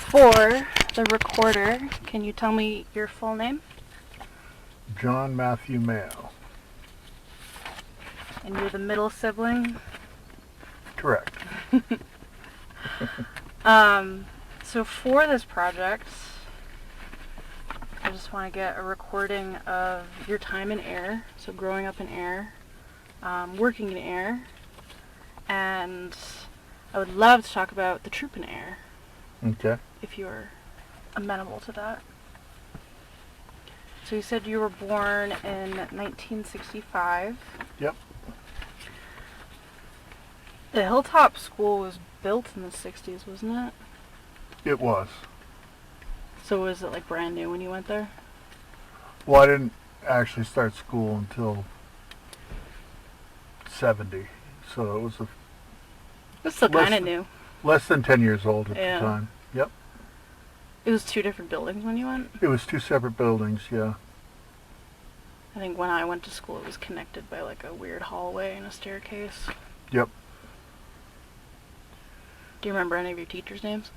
For the recorder, can you tell me your full name? John Matthew Mayo. And you're the middle sibling? Correct. So for this project, I just want to get a recording of your time in Ayer, so growing up in Ayer, working in Ayer, and I would love to talk about the troop in Ayer. Okay. If you're amenable to that. So you said you were born in 1965. Yep. The Hilltop School was built in the 60s, wasn't it? It was. So was it like brand new when you went there? Well, I didn't actually start school until 70, so it was It's still kind of new. less than 10 years old at the time. Yep. It was 2 different buildings when you went? It was 2 separate buildings, yeah. I think when I went to school it was connected by like a weird hallway and a staircase. Yep. Do you remember any of your teachers' names?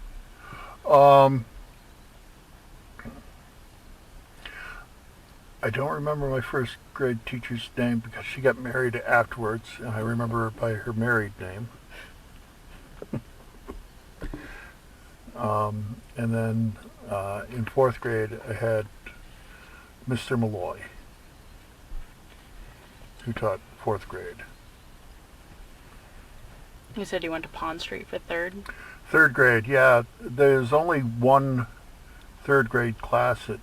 I don't remember my first grade teacher's name because she got married afterwards, and I remember her by her married name. And then in 4th grade I had Mr. Malloy, who taught 4th grade. You said you went to Pond Street for 3rd? 3rd grade, yeah. There's only one 3rd grade class at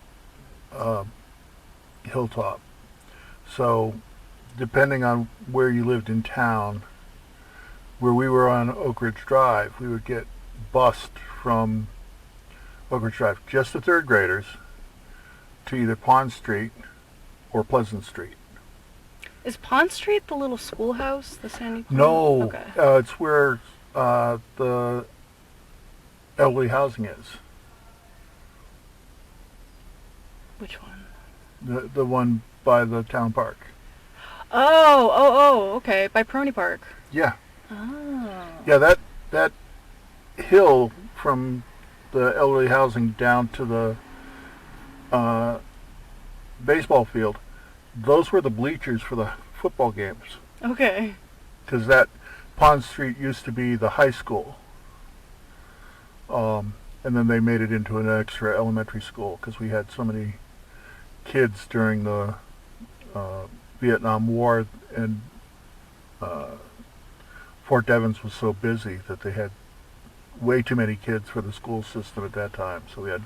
Hilltop. So, depending on where you lived in town, where we were on Oak Ridge Drive, we would get bused from Oak Ridge Drive, just the 3rd graders, to either Pond Street or Pleasant Street. Is Pond Street the little schoolhouse, the Sandy Pond? No, Okay. it's where the elderly housing is. Which one? The one by the town park. Oh, okay. By Proney Park. Yeah. Oh. Yeah, that hill from the elderly housing down to the baseball field, those were the bleachers for the football games. Okay. Because that Pond Street used to be the high school. And then they made it into an extra elementary school because we had so many kids during the Vietnam War, and Fort Devens was so busy that they had way too many kids for the school system at that time. So we had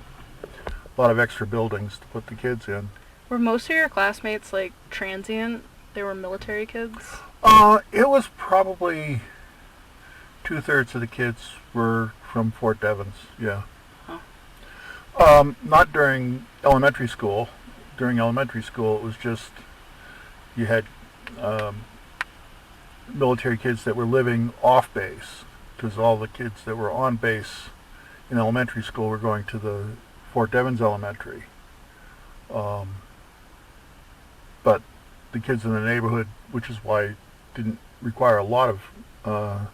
a lot of extra buildings to put the kids in. Were most of your classmates like transient? They were military kids? It was probably 2/3 of the kids were from Fort Devens, yeah. Oh. Not during elementary school. During elementary school, it was just, you had military kids that were living off base, because all the kids that were on base in elementary school were going to the Fort Devens Elementary. But the kids in the neighborhood, which is why it didn't require a lot of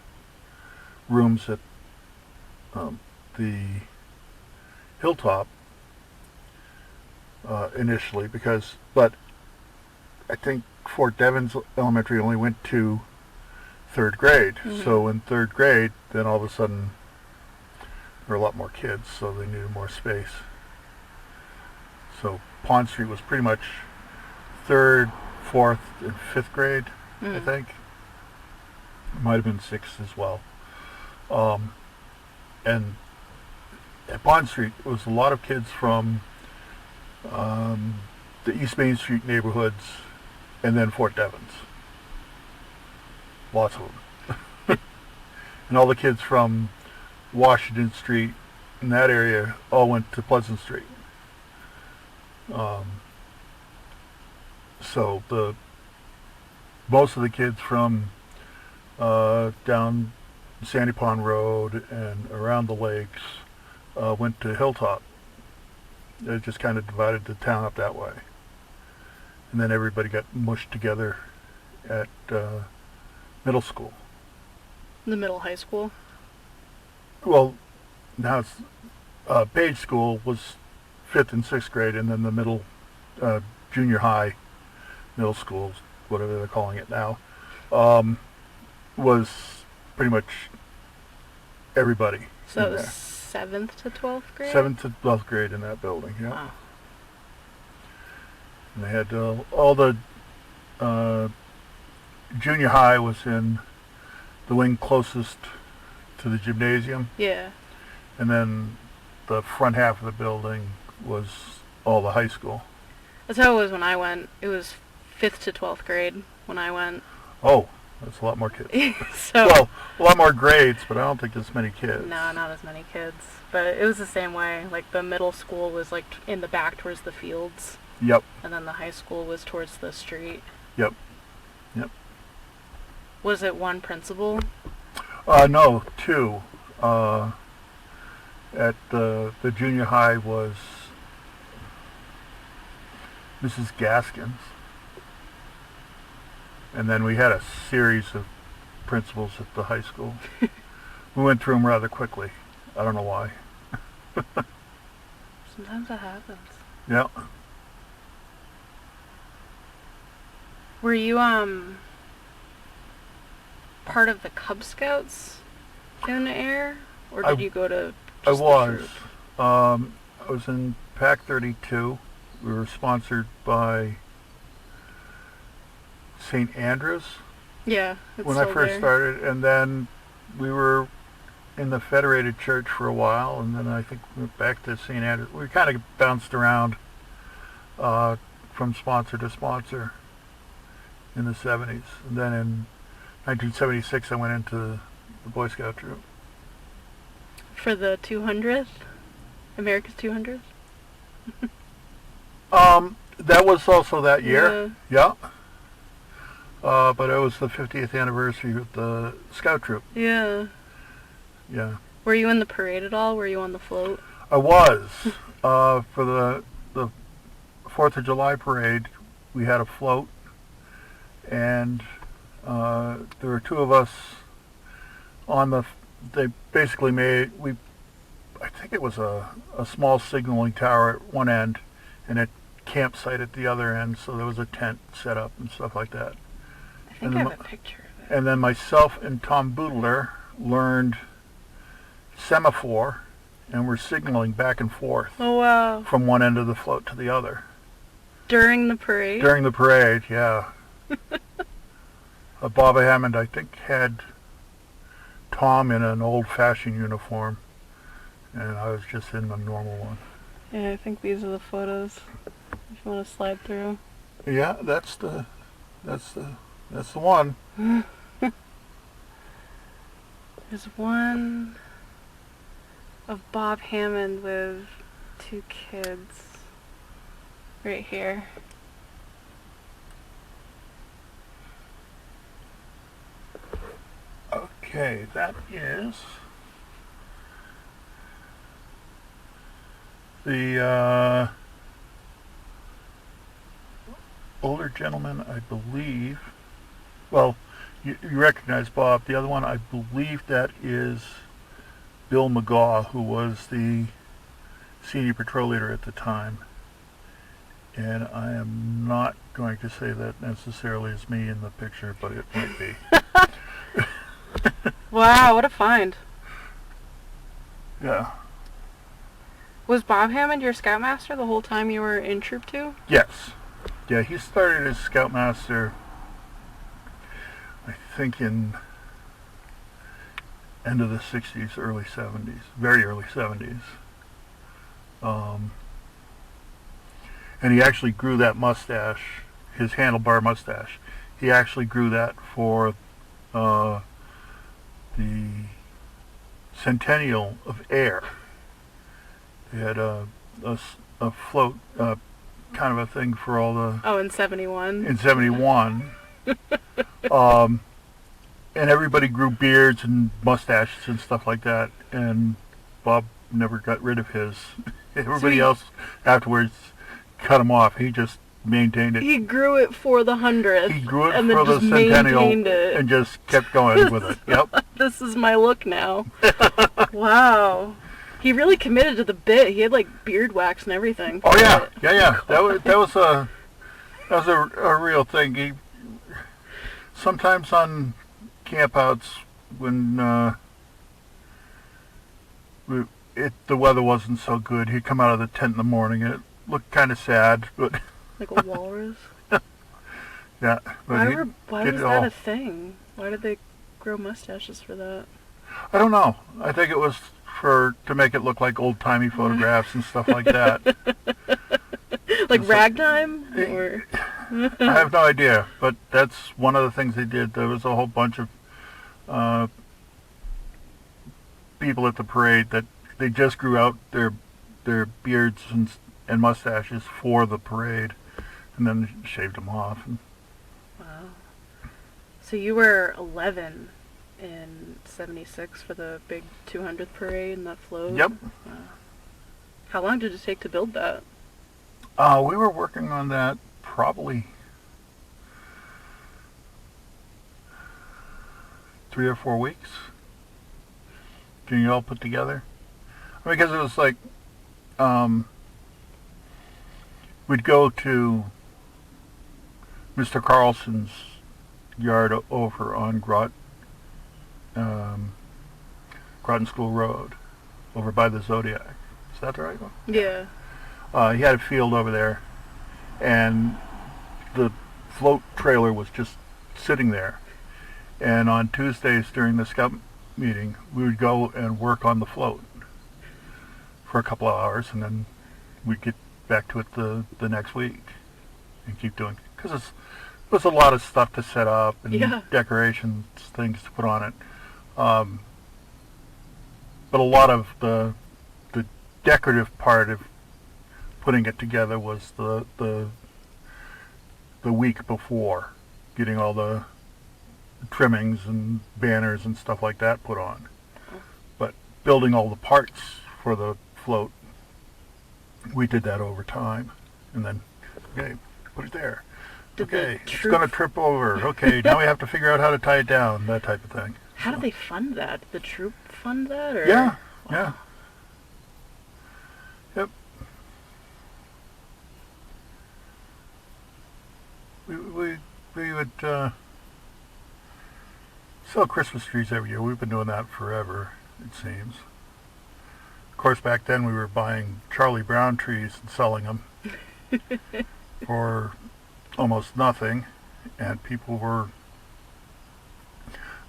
rooms at the Hilltop initially, but I think Fort Devens Elementary only went to 3rd grade. Mm-hmm. So in 3rd grade, then all of a sudden there were a lot more kids, so they needed more space. So Pond Street was pretty much 3rd, 4th, and 5th grade, I think. It might have been 6th as well. And at Pond Street, it was a lot of kids from the East Main Street neighborhoods, and then Fort Devens. Lots of them. And all the kids from Washington Street in that area all went to Pleasant Street. So most of the kids from down Sandy Pond Road and around the lakes went to Hilltop. It just kind of divided the town up that way. And then everybody got mushed together at middle school. The middle high school? Well, now it's Page School was 5th and 6th grade, and then the middle, junior high, middle schools, whatever they're calling it now, was pretty much everybody So in it was there. 7th to 12th grade? 7th to 12th grade in that building, yeah. Wow. And they had all the junior high was in the wing closest to the gymnasium, Yeah. and then the front half of the building was all the high school. That's how it was when I went. It was 5th to 12th grade when I went. Oh, that's a lot more kids. So Well, a lot more grades, but I don't think as many kids. no, not as many kids. But it was the same way. Like the middle school was like in the back towards the fields, Yep, and then the high school was towards the street. yep. Was it one principal? No, 2. At the junior high was Mrs. Gaskins. And then we had a series of principals at the high school. We went through them rather quickly. I don't know why. Sometimes that happens. Yeah. Were you part of the Cub Scouts in the air, or did you go to? I Just the was. troop? I was in Pack 32. We were sponsored by St. Andrews Yeah. It's when I still first there. started, and then we were in the Federated Church for a while, and then I think we went back to St. Andrews. We kind of bounced around from sponsor to sponsor in the 70s. And then in 1976 I went into the Boy Scout troop. For the 200th, America's 200th. That was also that year. Yeah. Yeah. But it was the 50th anniversary of the Scout troop. Yeah. Yeah. Were you in the parade at all? Were you on the float? I was. For the 4th of July parade, we had a float, and there were 2 of us on the. They basically made I think it was a small signaling tower at one end, and a campsite at the other end. So there was a tent set up and stuff like that. I think I have a picture of it. And then myself and Tom Boodler learned semaphore, and we're signaling back and forth Oh wow! from one end of the float to the other. During the parade. During the parade, yeah. Bob Hammond, I think, had Tom in an old-fashioned uniform, and I was just in the normal one. Yeah, I think these are the photos. If you want to slide through. Yeah, that's the one. There's one of Bob Hammond with 2 kids. Right here. Okay, that is the older gentleman, I believe. Well, you recognize Bob. The other one, I believe that is Bill McGaw, who was the senior patrol leader at the time. And I am not going to say that necessarily is me in the picture, but it might be. Wow, what a find. Yeah. Was Bob Hammond your scoutmaster the whole time you were in Troop 2? Yes. Yeah, he started as scoutmaster, I think, in end of the 60s, early 70s, very early 70s. And he actually grew that mustache, his handlebar mustache. He actually grew that for the centennial of Ayer. They had a float, kind of a thing for all the... Oh, in 71. In 71. And everybody grew beards and mustaches and stuff like that, and Bob never got rid of his. Everybody else afterwards cut him off. He just maintained it. He grew it for the 100th. He grew it and for then the just centennial maintained it. and just kept going with it. Yep. This is my look now. Wow. He really committed to the bit. He had like beard wax and everything. Oh yeah, yeah. That was a real thing. He sometimes on campouts when the weather wasn't so good, he'd come out of the tent in the morning and it looked kind of sad, but Like a walrus. yeah. But Why was that a thing? Why did they grow mustaches for that? I don't know. I think it was to make it look like old timey photographs and stuff like that. Like ragtime? Or I have no idea, but that's one of the things they did. There was a whole bunch of people at the parade that they just grew out their beards and mustaches for the parade, and then shaved them off. Wow. So you were 11 in '76 for the big 200th parade and that float? Yep. Wow. How long did it take to build that? We were working on that probably 3 or 4 weeks. Getting it all put together. Because it was like, we'd go to Mr. Carlson's yard over on Groton School Road, over by the Zodiac. Is that the right one? Yeah. He had a field over there, and the float trailer was just sitting there. And on Tuesdays during the scout meeting, we would go and work on the float for a couple of hours, and then we'd get back to it the next week and keep doing it. Because it was a lot of stuff to set up and decorations, things to put on it. But a lot of the decorative part of putting it together was the week before, getting all the trimmings and banners and stuff like that put on. But building all the parts for the float, we did that over time. And then, okay, put it there. Okay, it's going to trip over. Okay, now we have to figure out how to tie it down, that type of thing. How did they fund that? Did the troop fund that? Or? Yeah, yeah. Yep. We would sell Christmas trees every year. We've been doing that forever, it seems. Of course, back then we were buying Charlie Brown trees and selling them for almost nothing, and people were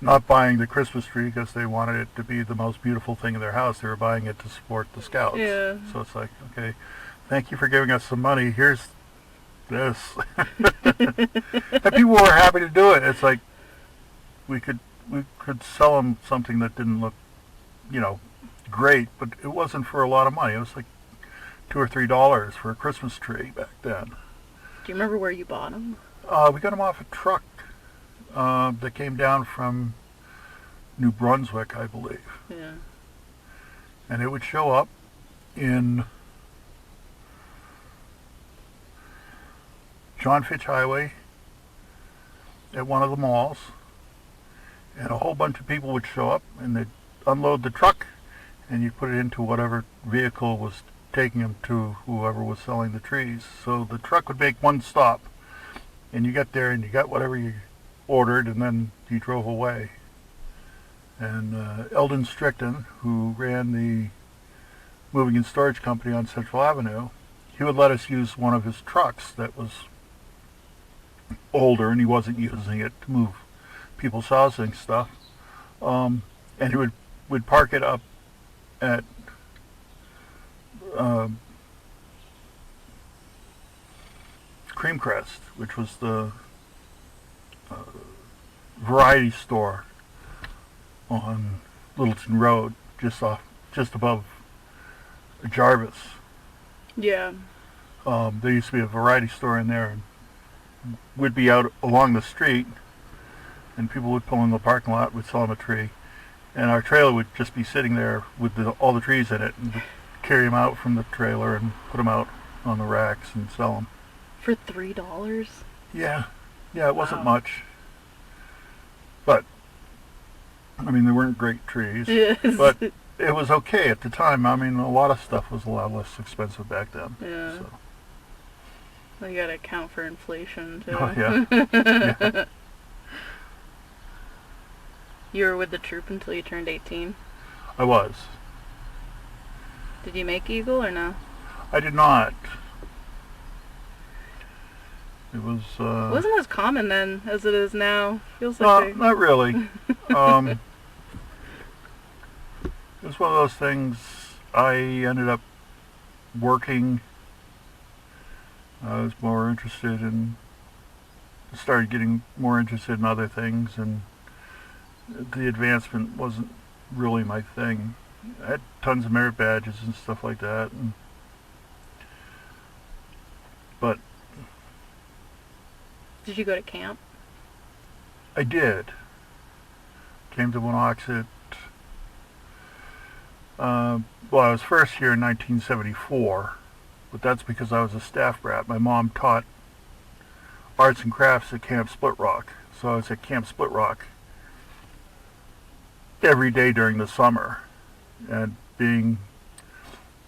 not buying the Christmas tree because they wanted it to be the most beautiful thing in their house. They were buying it to support the Scouts. Yeah. So it's like, okay, thank you for giving us some money. Here's this. And people were happy to do it. It's like we could sell them something that didn't look, great, but it wasn't for a lot of money. It was like $2 or $3 for a Christmas tree back then. Do you remember where you bought them? We got them off a truck that came down from New Brunswick, I believe. Yeah. And it would show up in John Fitch Highway at one of the malls, and a whole bunch of people would show up, and they'd unload the truck, and you put it into whatever vehicle was taking them to whoever was selling the trees. So the truck would make one stop, and you got there and you got whatever you ordered, and then you drove away. And Eldon Strickton, who ran the moving and storage company on Central Avenue, he would let us use one of his trucks that was older, and he wasn't using it to move people's housing stuff. And he would park it up at Creamcrest, which was the variety store on Littleton Road, just above Jarvis. Yeah. There used to be a variety store in there, and we'd be out along the street, and people would pull in the parking lot, we'd sell them a tree, and our trailer would just be sitting there with all the trees in it, and we'd carry them out from the trailer and put them out on the racks and sell them. For $3? Yeah, it wasn't much, but I mean, they weren't great trees, Yes. but it was okay at the time. I mean, a lot of stuff was a lot less expensive back then. Yeah. So. Well, you gotta account for inflation too. Oh, yeah. Yeah. You were with the troop until you turned 18. I was. Did you make Eagle or no? I did not. It was. It wasn't as common then as it is now. Feels No, like not really. It was one of those things. I ended up working. I was more interested in. Started getting more interested in other things, and the advancement wasn't really my thing. I had tons of merit badges and stuff like that, but Did you go to camp? I did. Came to Wanocksett. Well, I was first here in 1974, but that's because I was a staff brat. My mom taught arts and crafts at Camp Split Rock, so I was at Camp Split Rock every day during the summer. And being,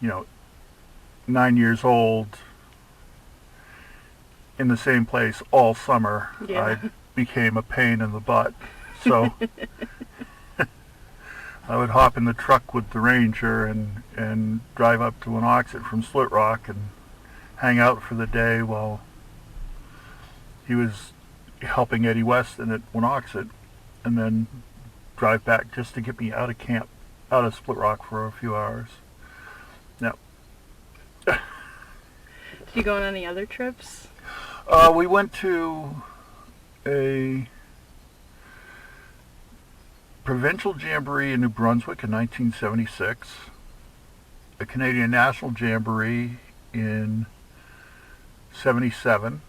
9 years old in the same place all summer, Yeah. I became a pain in the butt. So I would hop in the truck with the ranger and drive up to Wanocksett from Split Rock and hang out for the day while he was helping Eddie Weston at Wanocksett, and then drive back just to get me out of camp, out of Split Rock for a few hours. Now, Did you go on any other trips? we went to a provincial jamboree in New Brunswick in 1976, a Canadian National Jamboree in 77.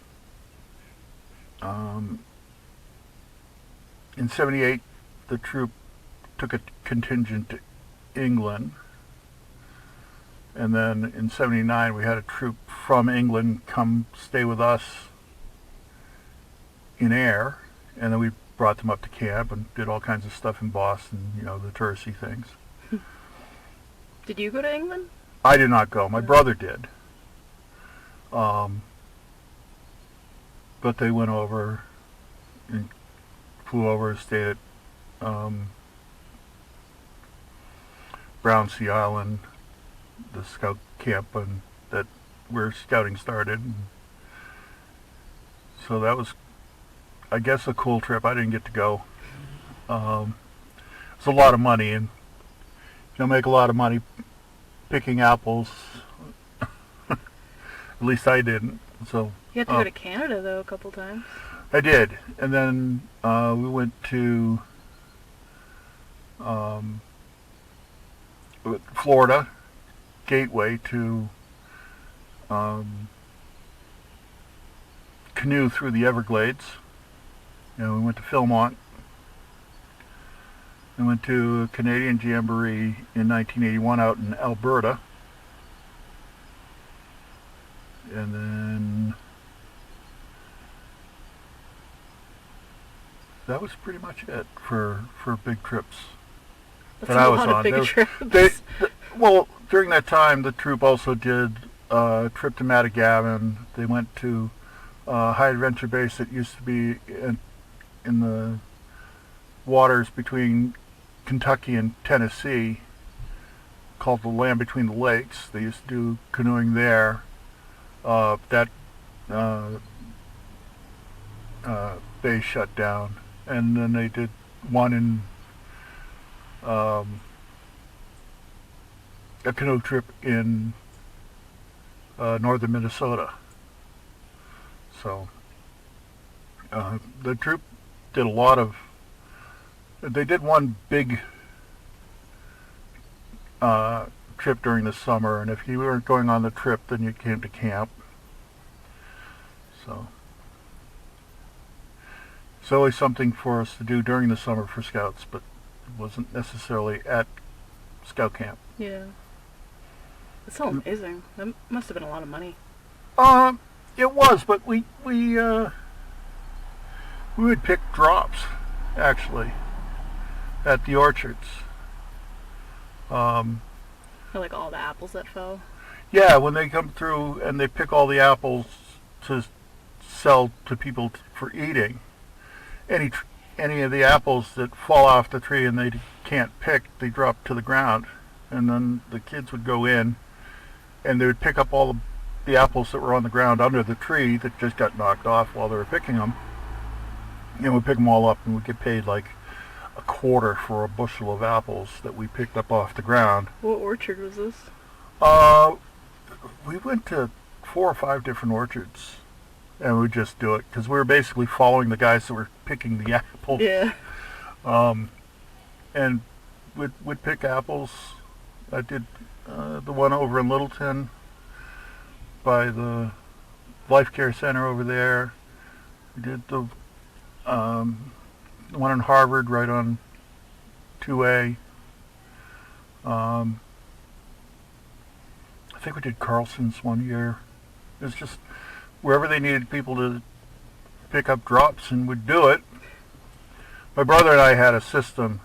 In 78, the troop took a contingent to England. And then in 79, we had a troop from England come stay with us in Ayer. And then we brought them up to camp and did all kinds of stuff in Boston, the touristy things. Did you go to England? I did not go. My brother did. But they went over and flew over, stayed at Brown Sea Island, the scout camp that where scouting started. So that was, I guess, a cool trip. I didn't get to go. It's a lot of money, and make a lot of money picking apples. At least I didn't. So You had to go to Canada though a couple times. I did, and then we went to Florida, Gateway, to canoe through the Everglades. We went to Philmont. We went to a Canadian Jamboree in 1981 out in Alberta. And then that was pretty much it for big trips That's that a I was lot of on. big trips. Well, during that time, the troop also did a trip to Matagavin. They went to High Adventure Base that used to be in the waters between Kentucky and Tennessee, called the Land Between the Lakes. They used to do canoeing there. That base shut down, and then they did one in a canoe trip in northern Minnesota. So the troop did a lot of. They did one big trip during the summer, and if you weren't going on the trip, then you came to camp. So it's always something for us to do during the summer for scouts, but it wasn't necessarily at scout camp. Yeah. That's so amazing. That must have been a lot of money. It was, but we would pick drops, actually, at the orchards. Um, Or like all the apples that fell. yeah, when they come through and they pick all the apples to sell to people for eating, any any of the apples that fall off the tree and they can't pick, they drop to the ground, and then the kids would go in and they would pick up all the apples that were on the ground under the tree that just got knocked off while they were picking them, and we'd pick them all up and we'd get paid like a quarter for a bushel of apples that we picked up off the ground. What orchard was this? Uh, we went to 4 or 5 different orchards, and we'd just do it because we were basically following the guys that were picking the apples. Yeah. And we'd pick apples. I did the one over in Littleton by the Life Care Center over there. We did the one in Harvard right on 2A. I think we did Carlson's one year. It was just wherever they needed people to pick up drops, and would do it. My brother and I had a system.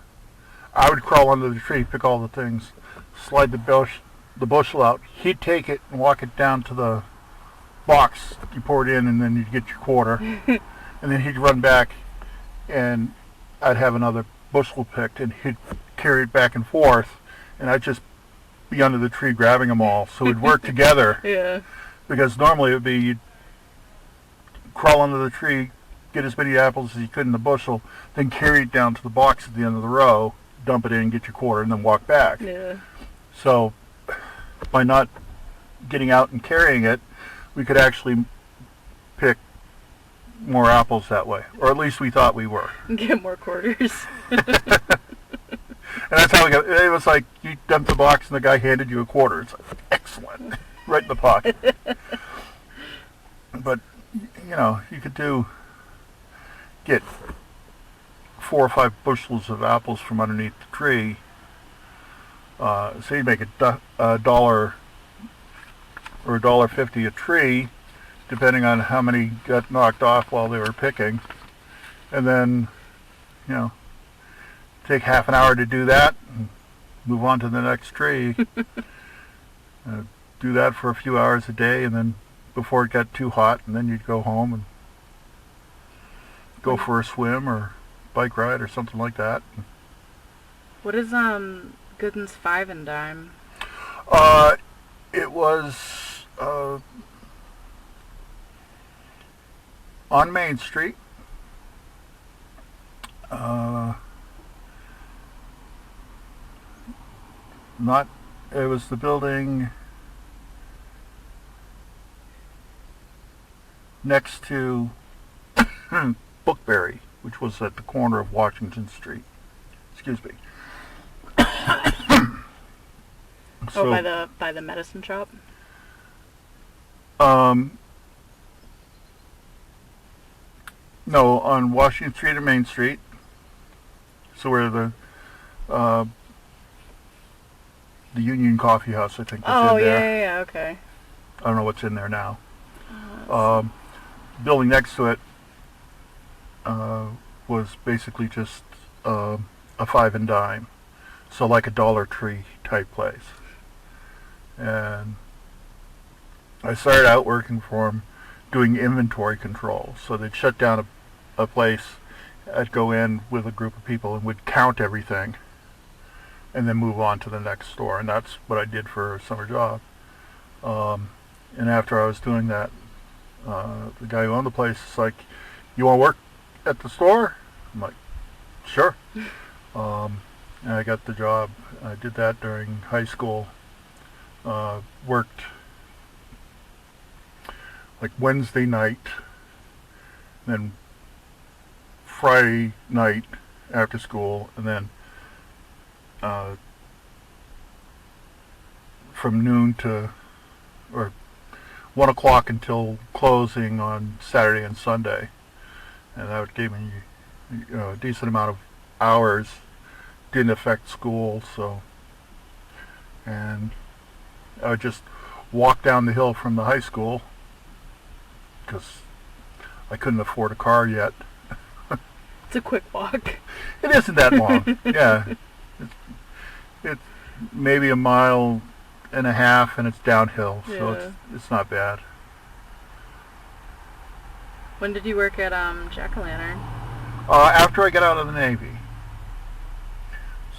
I would crawl under the tree, pick all the things, slide the bushel out. He'd take it and walk it down to the box. You pour it in, and then you'd get your quarter. And then he'd run back, and I'd have another bushel picked, and he'd carry it back and forth, and I'd just be under the tree grabbing them all. So we'd work together. Yeah. Because normally it would be you'd crawl under the tree, get as many apples as you could in the bushel, then carry it down to the box at the end of the row, dump it in, get your quarter, and then walk back. Yeah. So by not getting out and carrying it, we could actually pick more apples that way, or at least we thought we were. Get more quarters. And that's how we got. It was like you dumped the box and the guy handed you a quarter. It's like, excellent, right in the pocket. But you could get 4 or 5 bushels of apples from underneath the tree. So you'd make a dollar or $1.50 a tree, depending on how many got knocked off while they were picking, and then take half an hour to do that and move on to the next tree. Do that for a few hours a day, and then before it got too hot, and then you'd go home and go for a swim or bike ride or something like that. What is Gooden's 5 and Dime? It was on Main Street. It was the building next to Bookberry, which was at the corner of Washington Street. Excuse me. By the medicine shop? No, on Washington Street and Main Street. So where the Union Coffee House, I think, was in there. Yeah, okay. I don't know what's in there now. Building next to it was basically just a 5 and Dime, so like a Dollar Tree type place. And I started out working for them doing inventory control. So they'd shut down a place. I'd go in with a group of people and would count everything and then move on to the next store. And that's what I did for a summer job. And after I was doing that, the guy who owned the place was like, "You want to work at the store?" I'm like, "Sure." And I got the job. I did that during high school. Worked like Wednesday night, then Friday night after school, and then from noon to, or 1 o'clock until closing on Saturday and Sunday. And that gave me a decent amount of hours. Didn't affect school, so. And I would just walk down the hill from the high school because I couldn't afford a car yet. It's a quick walk. It isn't that long. Yeah. maybe a mile and a half, and it's downhill, so Yeah. it's not bad. When did you work at Jack-O-Lantern? After I got out of the Navy.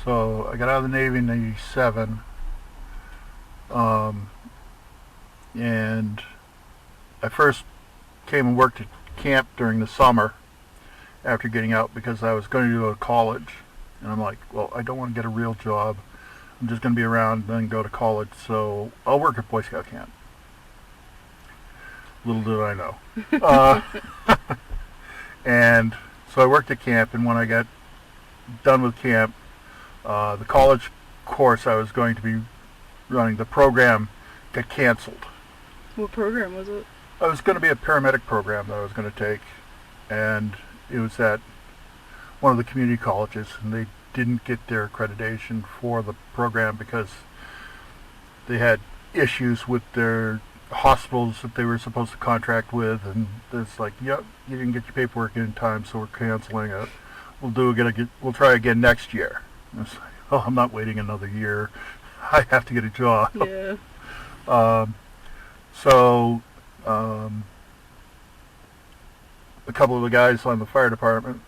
So I got out of the Navy in '87, and I first came and worked at camp during the summer after getting out because I was going to go to college. And I'm like, well, I don't want to get a real job. I'm just going to be around and then go to college, so I'll work at Boy Scout camp. Little did I know. And so I worked at camp, and when I got done with camp, the college course I was going to be running, the program got canceled. What program was it? I was going to be a paramedic program that I was going to take, and it was at one of the community colleges, and they didn't get their accreditation for the program because they had issues with their hospitals that they were supposed to contract with, and it's like, yep, you didn't get your paperwork in time, so we're canceling it. We'll try again next year. And it's like, oh, I'm not waiting another year. I have to get a job. Yeah. So a couple of the guys on the fire department,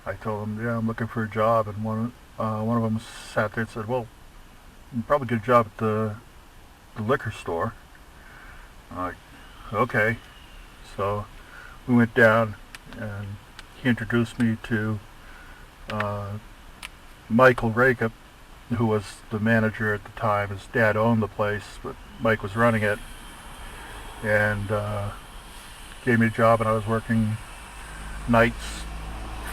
I told them, yeah, I'm looking for a job, and one of them sat there and said, well, you can probably get a job at the liquor store. I'm like, okay. So we went down, and he introduced me to Michael Rakup, who was the manager at the time. His dad owned the place, but Mike was running it, and gave me a job, and I was working nights,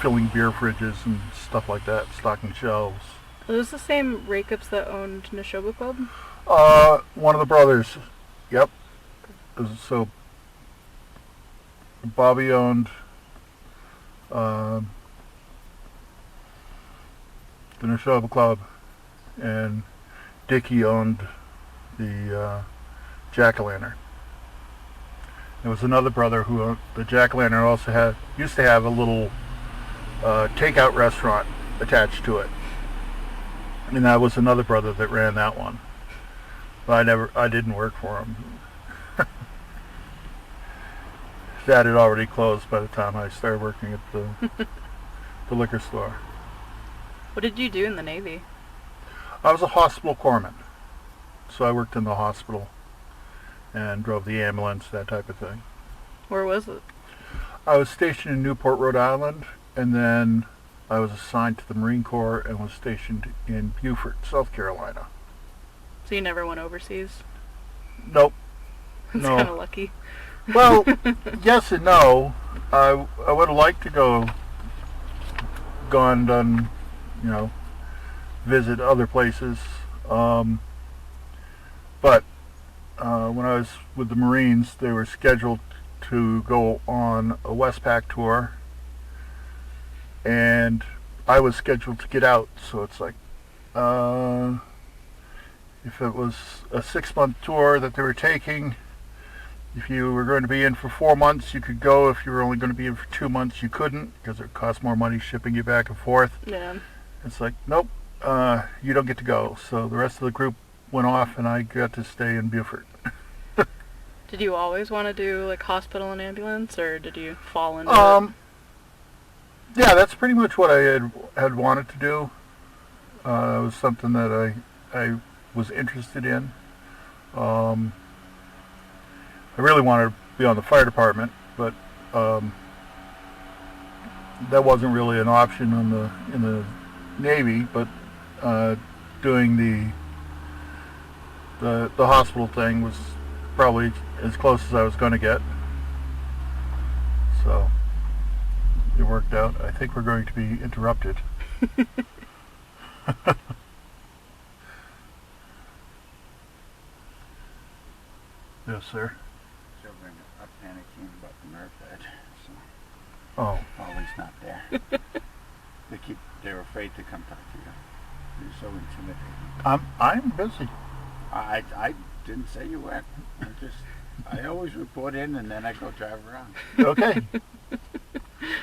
filling beer fridges and stuff like that, stocking shelves. Are those the same Rakups that owned Neshoba Club? One of the brothers, yep. So Bobby owned the Neshoba Club, and Dickie owned the Jack-O-Lantern. There was another brother who owned the Jack-O-Lantern, also used to have a little takeout restaurant attached to it, and that was another brother that ran that one. But I didn't work for him. That had already closed by the time I started working at the liquor store. What did you do in the Navy? I was a hospital corpsman, so I worked in the hospital and drove the ambulance, that type of thing. Where was it? I was stationed in Newport, Rhode Island, and then I was assigned to the Marine Corps and was stationed in Beaufort, South Carolina. So you never went overseas? Nope. That's No. kind of lucky. Well, yes and no. I would have liked to gone, done, visit other places. But when I was with the Marines, they were scheduled to go on a Westpac tour, and I was scheduled to get out. So it's like, if it was a 6-month tour that they were taking, if you were going to be in for 4 months, you could go. If you were only going to be in for 2 months, you couldn't, because it cost more money shipping you back and forth. Yeah. It's like, nope, you don't get to go. So the rest of the group went off, and I got to stay in Beaufort. Did you always want to do like hospital and ambulance, or did you fall into it? Yeah, that's pretty much what I had wanted to do. It was something that I was interested in. I really wanted to be on the fire department, but that wasn't really an option in the Navy. But doing the hospital thing was probably as close as I was going to get. So it worked out. I think we're going to be interrupted. Yes, sir. Children are panicking about the Merfed, so Oh, always not there. They're afraid to come talk to you. You're so intimidating. I'm busy. I didn't say you weren't. I always report in and then I go drive around. Okay.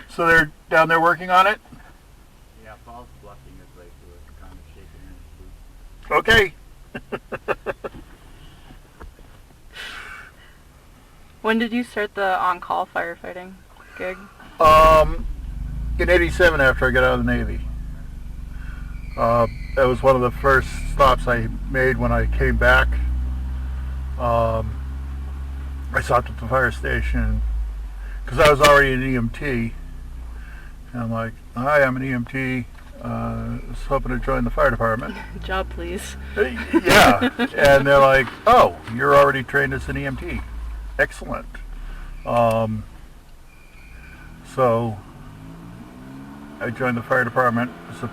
So they're down there working on it? Yeah, Paul's bluffing his way through it, kind of shaking his boots. Okay. When did you start the on-call firefighting gig? In '87, after I got out of the Navy. That was one of the first stops I made when I came back. I stopped at the fire station because I was already an EMT. And I'm like, hi, I'm an EMT. Was hoping to join the fire department. Job, please. Yeah. And they're like, oh, you're already trained as an EMT. Excellent. So I joined the fire department. Was a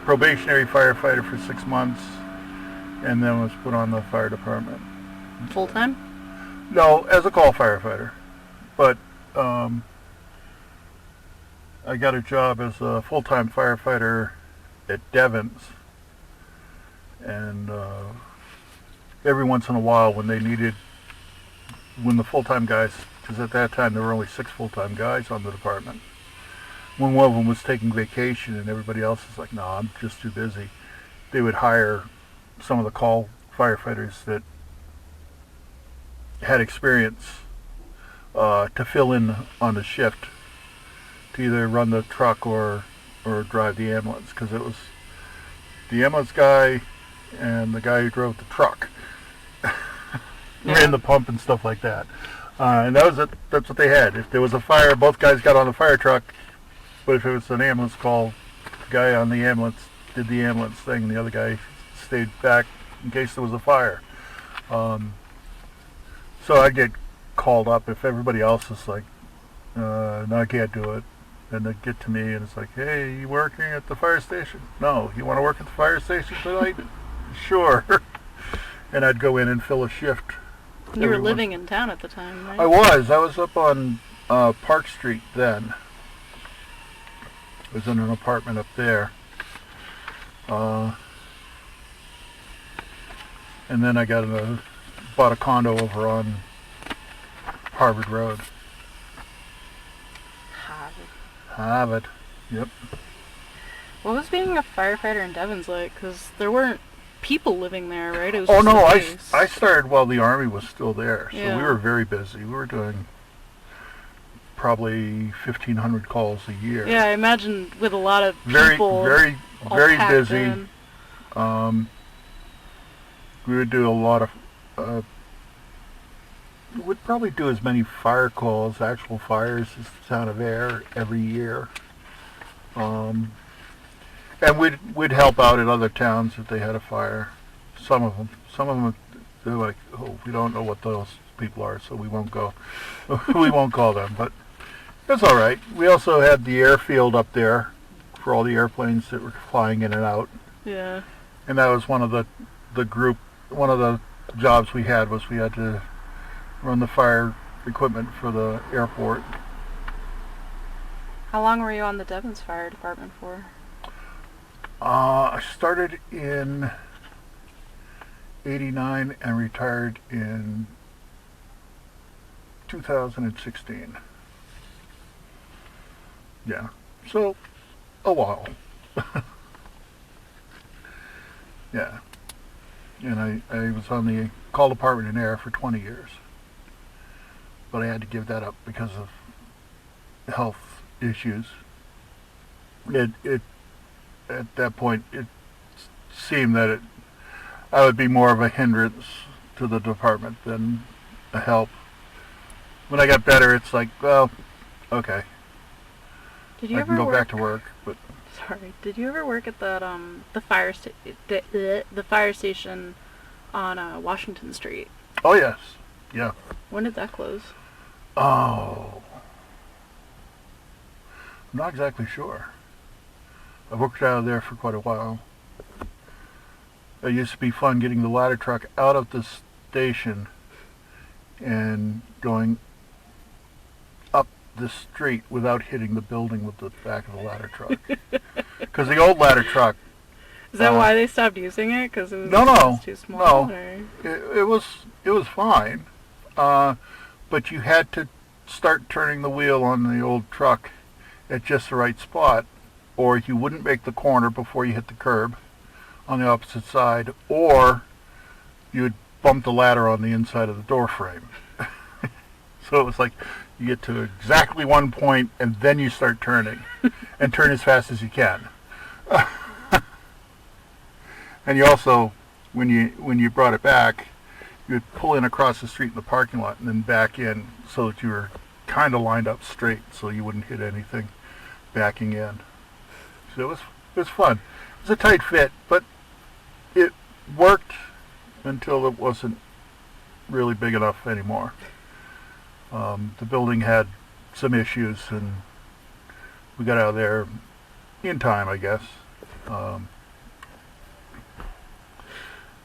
probationary firefighter for 6 months, and then was put on the fire department. Full time? No, as a call firefighter. But I got a job as a full-time firefighter at Deven's, and every once in a while when the full-time guys, because at that time there were only 6 full-time guys on the department, when one of them was taking vacation and everybody else is like, no, I'm just too busy, they would hire some of the call firefighters that had experience to fill in on the shift, to either run the truck or drive the ambulance, because it was the ambulance guy and the guy who drove the truck ran the pump and stuff like that. And that was it. That's what they had. If there was a fire, both guys got on the fire truck. But if it was an ambulance call, the guy on the ambulance did the ambulance thing, and the other guy stayed back in case there was a fire. So I'd get called up if everybody else is like, no, I can't do it. And they'd get to me and it's like, hey, you working at the fire station? No. You want to work at the fire station tonight? Sure. And I'd go in and fill a shift. You were living in town at the time, right? I was up on Park Street then. I was in an apartment up there. And then I bought a condo over on Harvard Road. Harvard. Yep. What was being a firefighter in Devon's like? Because there weren't people living there, right? It was Oh just no, a base. I started while the Army was still there, so Yeah. we were very busy. We were doing probably 1,500 calls a year. Yeah, I imagine with a lot of Very, people very, all very packed busy. in. We would do a lot of. We'd probably do as many fire calls, actual fires, as the town of Ayer every year. And we'd help out in other towns if they had a fire. Some of them, they're like, oh, we don't know what those people are, so we won't go. We won't call them, but it's all right. We also had the airfield up there for all the airplanes that were flying in and out. Yeah. And that was one of the jobs we had to run the fire equipment for the airport. How long were you on the Devon's fire department for? I started in '89 and retired in 2016. Yeah, so a while. Yeah, and I was on the call department in Ayer for 20 years, but I had to give that up because of health issues. It at that point it seemed that I would be more of a hindrance to the department than a help. When I got better, it's like, well, okay, Did you I ever can go work? back to work, but Sorry. Did you ever work at that the fire station on Washington Street? oh yes, yeah. When did that close? Oh, I'm not exactly sure. I worked out of there for quite a while. It used to be fun getting the ladder truck out of the station and going up the street without hitting the building with the back of the ladder truck. Because the old ladder truck, Is that why they stopped using it? Because it was no, just too small? no. Or? it was fine, but you had to start turning the wheel on the old truck at just the right spot, or you wouldn't make the corner before you hit the curb, on the opposite side, or you would bump the ladder on the inside of the door frame. So it was like you get to exactly one point and then you start turning, and turn as fast as you can. And you also, when you brought it back, you would pull in across the street in the parking lot and then back in so that you were kind of lined up straight so you wouldn't hit anything backing in. So it was fun. It was a tight fit, but it worked until it wasn't really big enough anymore. The building had some issues, and we got out of there in time, I guess.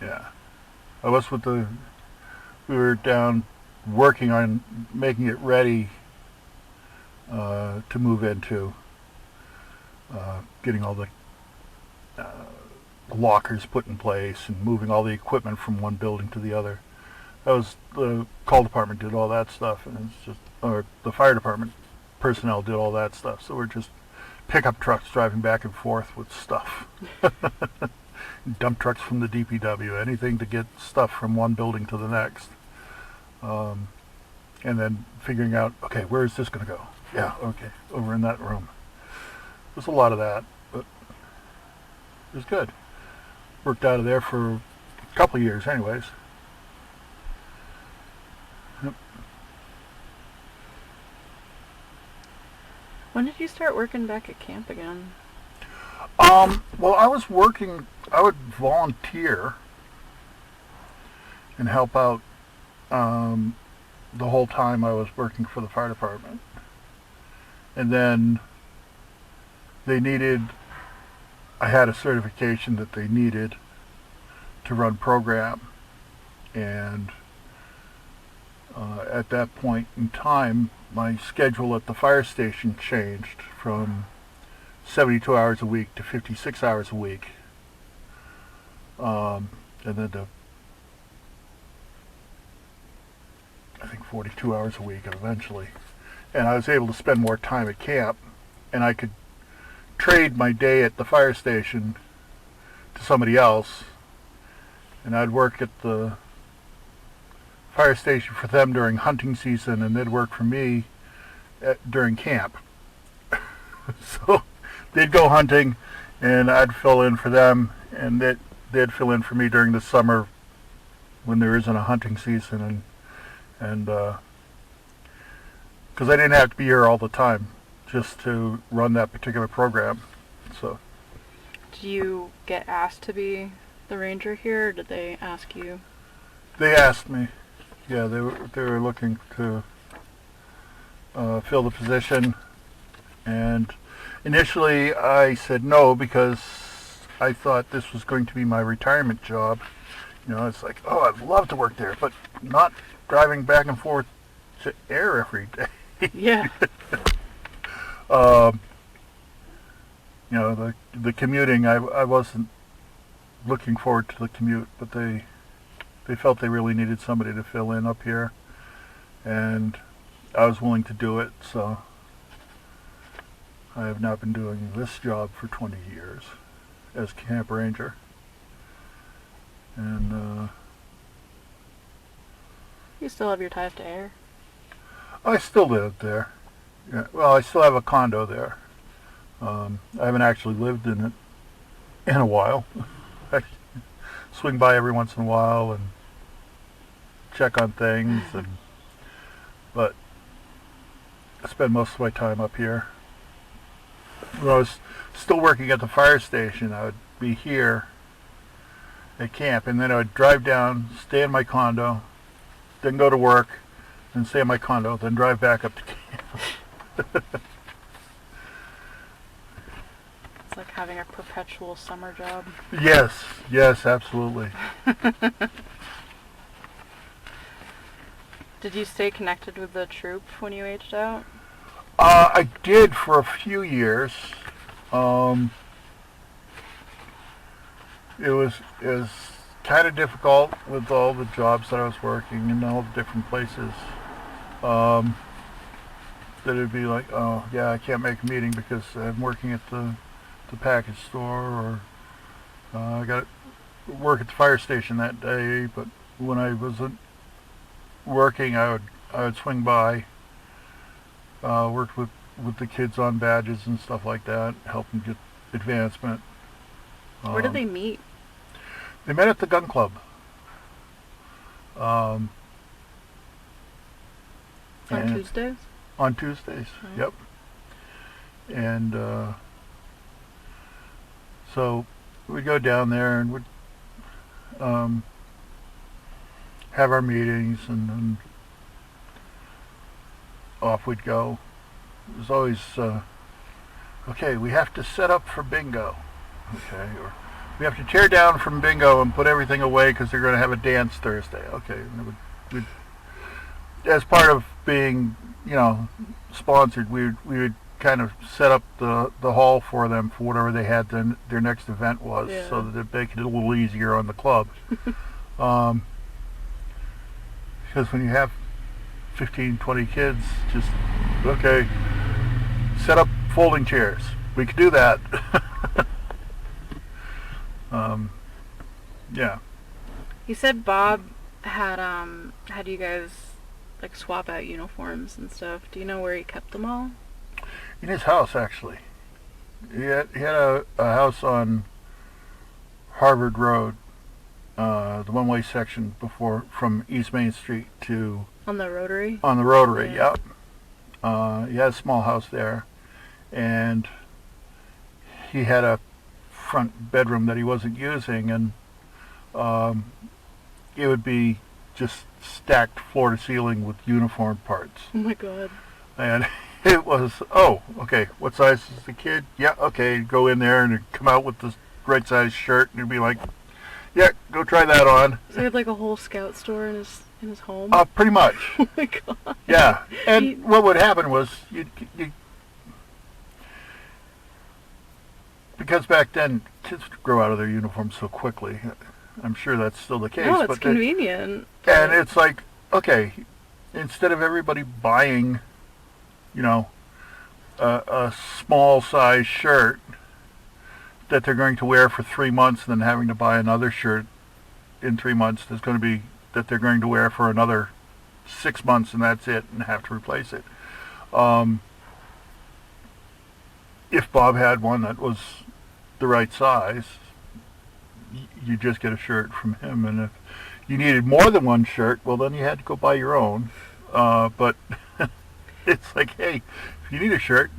Yeah. We were down working on making it ready to move into, getting all the lockers put in place and moving all the equipment from one building to the other. That was the call department did all that stuff, and or the fire department personnel did all that stuff. So we're just pickup trucks driving back and forth with stuff. Dump trucks from the DPW, anything to get stuff from one building to the next. And then figuring out, okay, where is this going to go? Yeah, okay, over in that room. There's a lot of that, but it was good. Worked out of there for a couple of years anyways. Yep. When did you start working back at camp again? Well, I would volunteer and help out the whole time I was working for the fire department. And then I had a certification that they needed to run program. And at that point in time, my schedule at the fire station changed from 72 hours a week to 56 hours a week. And then to, I think, 42 hours a week eventually. And I was able to spend more time at camp, and I could trade my day at the fire station to somebody else, and I'd work at the fire station for them during hunting season, and they'd work for me during camp. So they'd go hunting, and I'd fill in for them, and they'd fill in for me during the summer when there isn't a hunting season, and because I didn't have to be here all the time just to run that particular program. So, did you get asked to be the ranger here, or did they ask you? They asked me. Yeah, they were looking to fill the position, and initially I said no because I thought this was going to be my retirement job. You know, it's like, oh, I'd love to work there, but not driving back and forth to Ayer every day. Yeah. You know, the commuting, I wasn't looking forward to the commute, but they felt they really needed somebody to fill in up here, and I was willing to do it, so I have now been doing this job for 20 years as camp ranger. And You still have your ties to Ayer? I still live there. Yeah, well, I still have a condo there. I haven't actually lived in it in a while. I swing by every once in a while and check on things, but I spend most of my time up here. When I was still working at the fire station, I would be here at camp, and then I would drive down, stay in my condo, then go to work, then stay in my condo, then drive back up to camp. It's like having a perpetual summer job. Yes, absolutely. Did you stay connected with the troop when you aged out? I did for a few years. It was kind of difficult with all the jobs that I was working in all the different places. That it'd be like, oh yeah, I can't make a meeting because I'm working at the package store, or I got to work at the fire station that day, but when I wasn't working, I would swing by, worked with the kids on badges and stuff like that, help them get advancement. Where did they meet? They met at the gun club. Um, On and Tuesdays? on Tuesdays. Right. Yep. And so we'd go down there and would have our meetings, and then off we'd go. It was always okay. We have to set up for bingo. Okay, or we have to tear down from bingo and put everything away because they're going to have a dance Thursday. Okay, and we'd, as part of being, sponsored, we would kind of set up the hall for them for whatever they had their next event was, Yeah. so that it'd make it a little easier on the club. Because when you have 15, 20 kids, just, okay, set up folding chairs. We could do that. Yeah. You said Bob had you guys like swap out uniforms and stuff. Do you know where he kept them all? In his house, actually. He had a house on Harvard Road, the one-way section from East Main Street to... On the Rotary? On the Rotary, Yeah. yep. He had a small house there, and he had a front bedroom that he wasn't using, and it would be just stacked floor to ceiling with uniform parts. Oh my god. And it was, oh, okay, what size is the kid? Yeah, okay, go in there and come out with the right size shirt, and it'd be like, yeah, go try that on. So he had like a whole scout store in his home? Pretty much. Oh my god. Yeah, and what would happen was, you because back then kids would grow out of their uniforms so quickly. I'm sure that's still the case. No, it's but convenient. And it's like, okay, instead of everybody buying, a small size shirt that they're going to wear for 3 months and then having to buy another shirt in 3 months that's going to be that they're going to wear for another 6 months, and that's it, and have to replace it. If Bob had one that was the right size, you just get a shirt from him, and if you needed more than one shirt, well, then you had to go buy your own. But it's like, hey, if you need a shirt,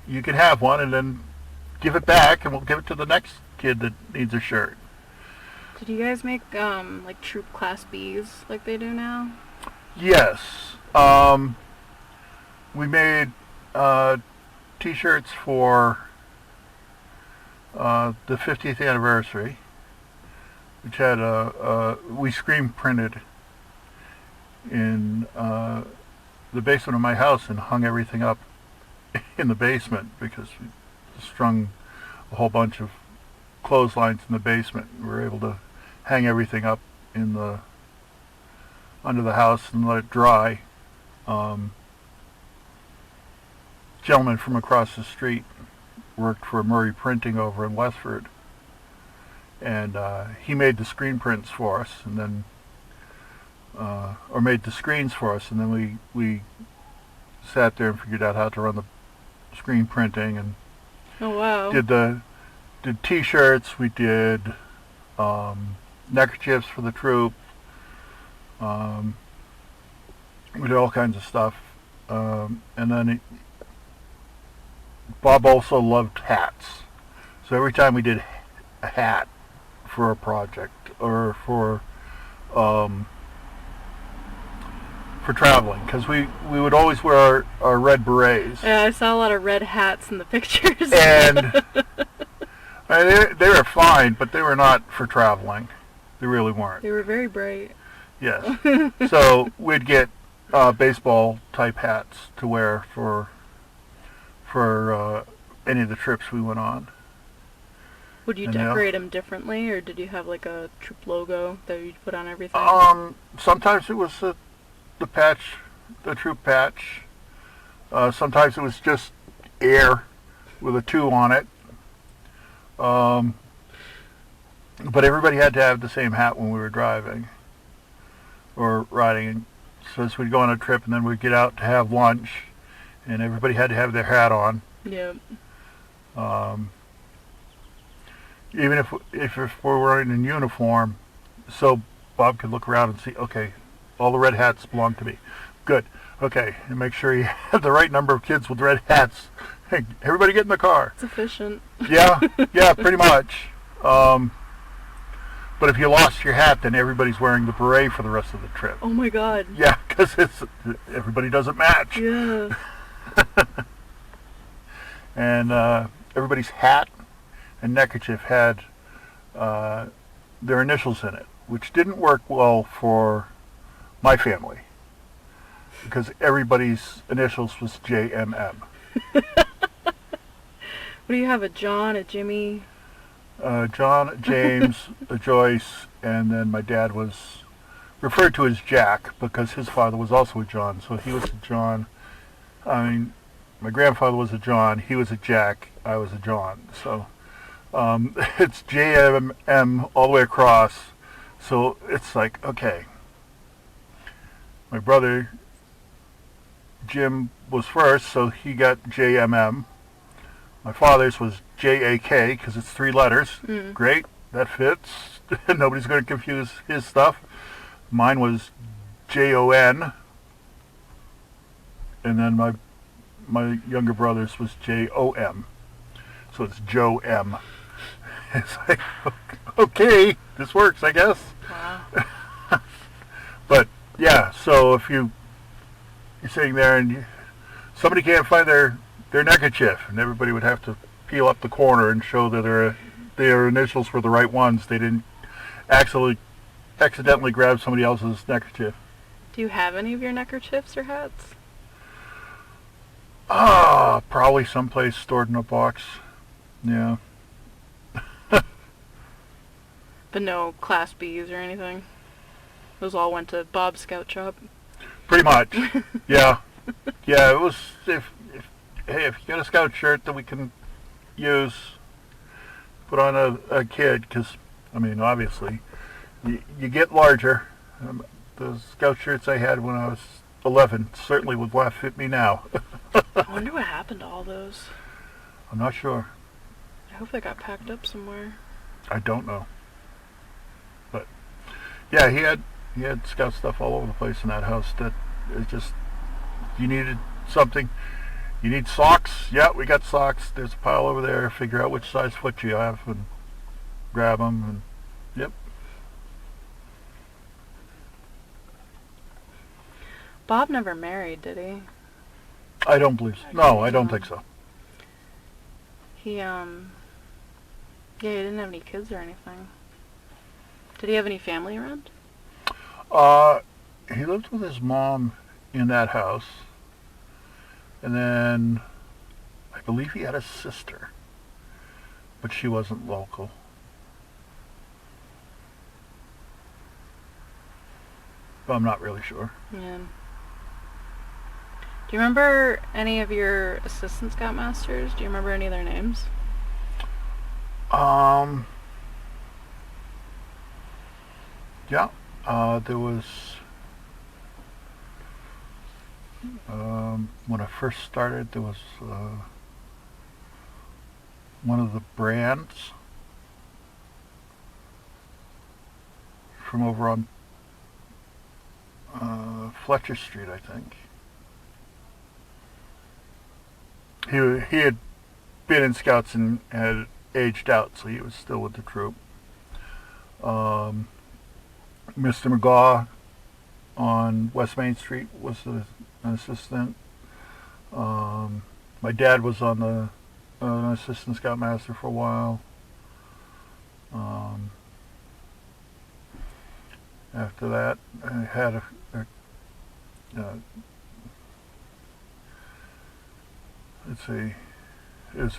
you can have one, and then give it back, and we'll give it to the next kid that needs a shirt. Did you guys make like troop class Bs like they do now? Yes. We made T-shirts for the 50th anniversary, which had we screen printed in the basement of my house and hung everything up in the basement, because we strung a whole bunch of clotheslines in the basement. We were able to hang everything up under the house and let it dry. Gentleman from across the street worked for Murray Printing over in Westford, and he made the screen prints for us, and then or made the screens for us, and then we sat there and figured out how to run the screen printing, and Oh wow. did T-shirts. We did neckerchiefs for the troop. We did all kinds of stuff, and then Bob also loved hats. So every time we did a hat for a project or for traveling, because we would always wear our red berets. Yeah, I saw a lot of red hats in the pictures. And I mean, they were fine, but they were not for traveling. They really weren't. They were very bright. Yes. So we'd get baseball type hats to wear for any of the trips we went on. Would you And decorate them differently, or did you have like a troop logo that you'd put on everything? Sometimes it was the patch, the troop patch. Sometimes it was just air with a 2 on it. but everybody had to have the same hat when we were driving or riding. So as we'd go on a trip, and then we'd get out to have lunch, and everybody had to have their hat on. Yep. Even if we're wearing in uniform, so Bob could look around and see, okay, all the red hats belong to me. Good. Okay, and make sure you have the right number of kids with red hats. Hey, everybody get in the car. It's efficient. Yeah, pretty much. But if you lost your hat, then everybody's wearing the beret for the rest of the trip. Oh my god. Yeah, because everybody doesn't match. Yeah. And everybody's hat and neckerchief had their initials in it, which didn't work well for my family because everybody's initials was JMM. What do you have? A John, a Jimmy? John, a James, a Joyce, and then my dad was referred to as Jack because his father was also a John, so he was a John. I mean, my grandfather was a John, he was a Jack, I was a John. So it's JMM all the way across. So it's like, okay, my brother Jim was first, so he got JMM. My father's was JAK because it's 3 letters. Mm. Great, that fits. Nobody's going to confuse his stuff. Mine was JON, and then my younger brother's was JOM. So it's Joe M. It's like, okay, this works, I guess. Wow. But yeah, so if you're sitting there and somebody can't find their neckerchief, and everybody would have to peel up the corner and show that their initials were the right ones. They didn't accidentally grab somebody else's neckerchief. Do you have any of your neckerchiefs or hats? Probably someplace stored in a box. Yeah. But no Class Bs or anything? Those all went to Bob's Scout Shop? Pretty much. Yeah. Yeah, it was, if you got a Scout shirt that we can use, put on a kid, because, I mean, obviously, you get larger. The Scout shirts I had when I was 11 certainly would not fit me now. I wonder what happened to all those. I'm not sure. I hope they got packed up somewhere. I don't know. But, yeah, he had Scout stuff all over the place in that house that it just, you needed something. You need socks? Yeah, we got socks. There's a pile over there. Figure out which size foot you have and grab them. And yep. Bob never married, did he? I don't believe so. No, I don't think so. He, yeah, he didn't have any kids or anything. Did he have any family around? He lived with his mom in that house. And then I believe he had a sister, but she wasn't local. But I'm not really sure. Yeah. Do you remember any of your assistant scoutmasters? Do you remember any of their names? Yeah, there was, when I first started, there was one of the Brands from over on Fletcher Street, I think. He had been in Scouts and had aged out, so he was still with the troop. Mr. McGaw on West Main Street was an assistant. My dad was on an assistant scoutmaster for a while. After that, I had let's see, it was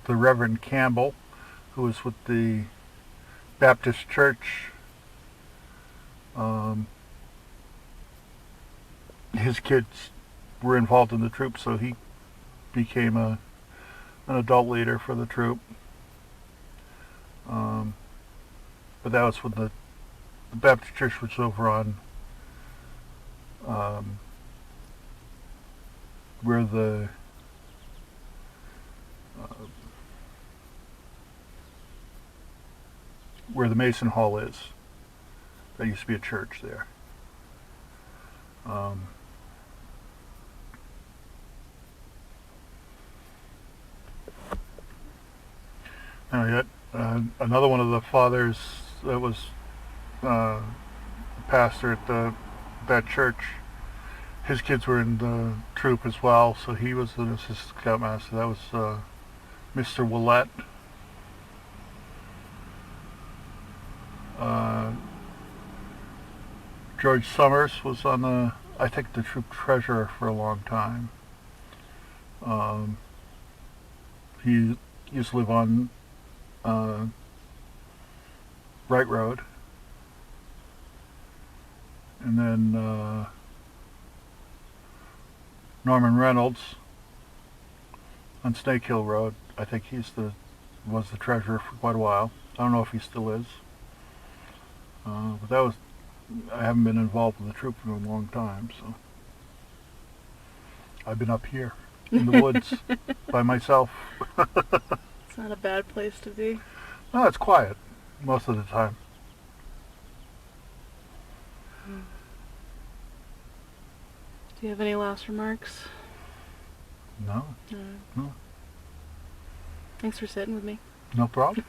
the Reverend Campbell, who was with the Baptist Church. His kids were involved in the troop, so he became an adult leader for the troop. But that was when the Baptist church was over on where the Mason Hall is. There used to be a church there. Now yet another one of the fathers that was pastor at that church. His kids were in the troop as well, so he was an assistant scoutmaster. That was Mr. Willett. George Summers was on I think the troop treasurer for a long time. He used to live on Wright Road. And then Norman Reynolds on Snake Hill Road. I think was the treasurer for quite a while. I don't know if he still is. But I haven't been involved with the troop in a long time, so I've been up here in the woods by myself. It's not a bad place to be. No, it's quiet most of the time. Do you have any last remarks? No. No. Thanks for sitting with me. No problem.